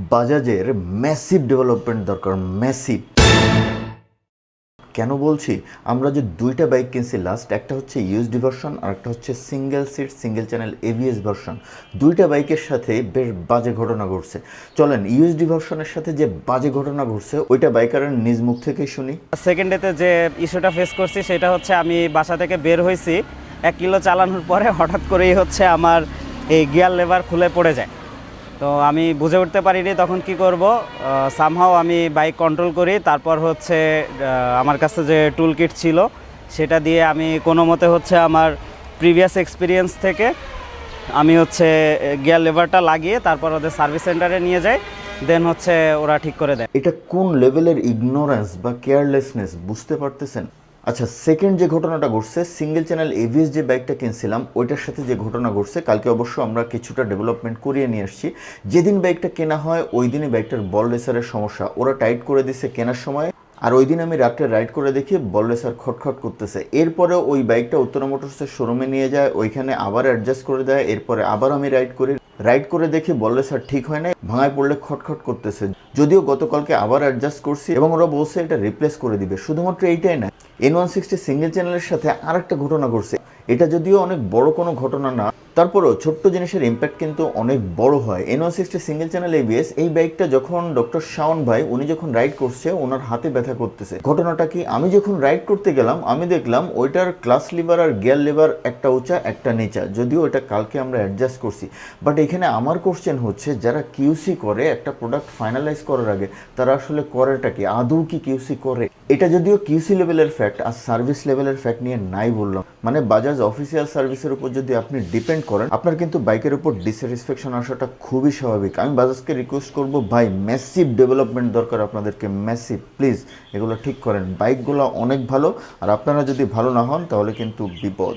বাজাজের massive development দরকার, massive. কেন বলছি, আমরা যে দুইটা বাইক কিনছি লাস্ট, একটা হচ্ছে ইউএসডি ভার্সন আর একটা হচ্ছে single seat single channel ABS version. দুইটা বাইকের সাথে বেশ বাজে ঘটনা ঘটছে। চলেন ইউএসডি ভার্সনের সাথে যে বাজে ঘটনা ঘটছে ওইটা বাইকারের নিজ মুখ থেকেই শুনি। সেকেন্ড ডেতে যে ইস্যুটা ফেস করছি সেটা হচ্ছে আমি বাসা থেকে বের হয়েছি 1 কিলো চালানোর পরে হঠাৎ করেই হচ্ছে আমার এই গিয়ার লেভার খুলে পড়ে যায়। তো আমি বুঝে উঠতে পারিনি তখন কি করব। সামহাও আমি বাইক কন্ট্রোল করি, তারপর হচ্ছে আমার কাছে যে টুল কিট ছিল সেটা দিয়ে আমি কোনো মতে হচ্ছে আমার প্রিভিয়াস এক্সপিরিয়েন্স থেকে আমি হচ্ছে গিয়ার লেভারটা লাগিয়ে তারপর ওদের সার্ভিস সেন্টারে নিয়ে যাই, দেন হচ্ছে ওরা ঠিক করে দেয়। এটা কোন লেভেলের ইগনোরেন্স বা কেয়ারলেসনেস বুঝতে পারতেছেন? আচ্ছা, সেকেন্ড যে ঘটনাটা ঘটছে, সিঙ্গেল চ্যানেল এভিএস যে বাইকটা কিনছিলাম ওইটার সাথে যে ঘটনা ঘটছে, কালকে অবশ্য আমরা কিছুটা ডেভেলপমেন্ট করিয়ে নিয়ে আসছি। যেদিন বাইকটা কেনা হয় ওই দিনই বাইকটার বল রেসারের সমস্যা, ওরা টাইট করে দিচ্ছে কেনার সময়। আর ওই দিন আমি রাত্রে রাইড করে দেখি বল রেসার খটখট করতেছে। এরপরে ওই বাইকটা উত্তরা মোটরসের শোরুমে নিয়ে যায়, ওইখানে আবার অ্যাডজাস্ট করে দেয়। এরপরে আবার আমি রাইড করে দেখি বল রেসার ঠিক হয় না, ভাঙায় পড়লে খটখট করতেছে। যদিও গতকালকে আবার অ্যাডজাস্ট করছি এবং ওরা বলছে এটা রিপ্লেস করে দিবে। শুধুমাত্র এইটাই না, N160 সিঙ্গেল চ্যানেলের সাথে আরেকটা ঘটনা ঘটছে। এটা যদিও অনেক বড় কোনো ঘটনা না, তারপরেও ছোট্ট জিনিসের ইম্প্যাক্ট কিন্তু অনেক বড় হয়। N160 সিঙ্গেল চ্যানেল এবিএস এই বাইকটা যখন ডক্টর শাওন ভাই উনি যখন রাইড করছে ওনার হাতে ব্যথা করতেছে। ঘটনাটা কি, আমি যখন রাইড করতে গেলাম আমি দেখলাম ওইটার ক্লাস লিভার আর গিয়ার লিভার একটা উঁচা একটা নিচা, যদিও ওইটা কালকে আমরা অ্যাডজাস্ট করছি। বাট এখানে আমার কোশ্চেন হচ্ছে, যারা কিউসি করে একটা প্রোডাক্ট ফাইনালাইজ করার আগে তারা আসলে করেটা কি, আদৌ কি কিউসি করে? এটা যদিও কিউসি লেভেলের ফ্যাক্ট আর সার্ভিস লেভেলের ফ্যাক্ট নিয়ে নাই বললাম, মানে বাজাজ অফিসিয়াল সার্ভিসের উপর যদি আপনি ডিপেন্ড করেন আপনার কিন্তু বাইকের উপর ডিসস্যাটিসফ্যাকশন আসাটা খুবই স্বাভাবিক। আমি বাজাজকে রিকোয়েস্ট করব, ভাই ম্যাসিভ ডেভেলপমেন্ট দরকার আপনাদেরকে, ম্যাসিভ। প্লিজ এগুলো ঠিক করেন, বাইকগুলো অনেক ভালো। আর আপনারা যদি ভালো না হন তাহলে কিন্তু বিপদ।